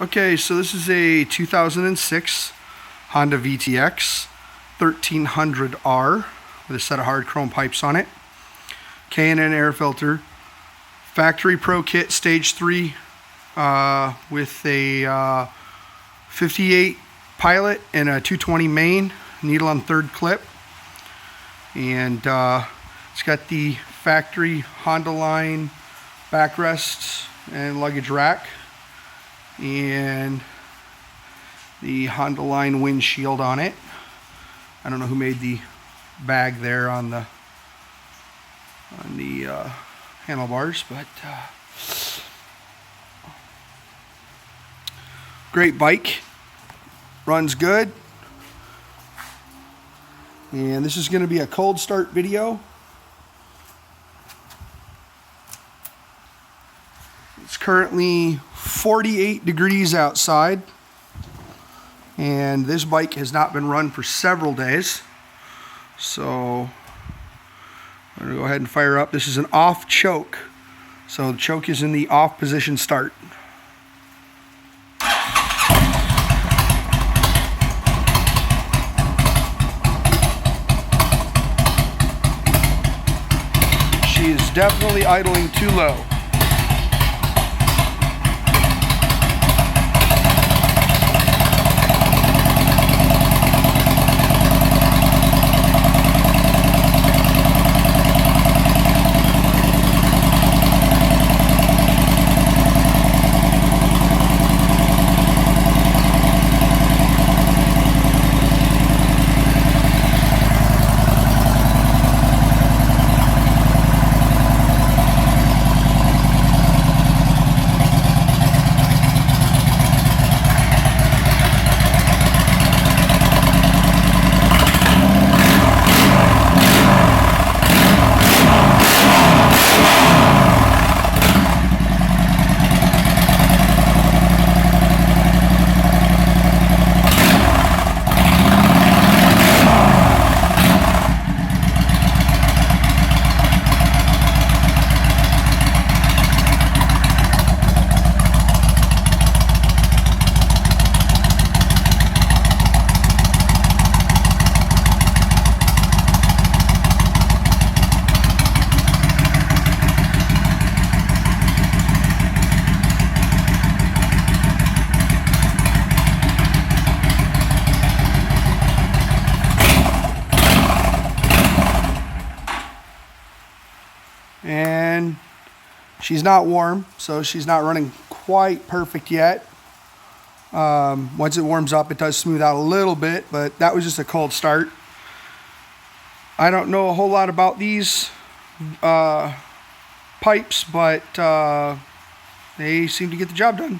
Okay, so this is a 2006 Honda VTX 1300R with a set of hard chrome pipes on it. K&N air filter. Factory Pro Kit Stage 3 with a 58 pilot and a 220 main, needle on third clip. And it's got the factory Honda line backrest and luggage rack, and the Honda line windshield on it. I don't know who made the bag there on the handlebars, but great bike, runs good. And this is going to be a cold start video. It's currently 48 degrees outside, and this bike has not been run for several days. So I'm going to go ahead and fire up. This is an off choke, so the choke is in the off position start. She is definitely idling too low. And she's not warm, so she's not running quite perfect yet. Once it warms up, it does smooth out a little bit, but that was just a cold start. I don't know a whole lot about these pipes, but they seem to get the job done.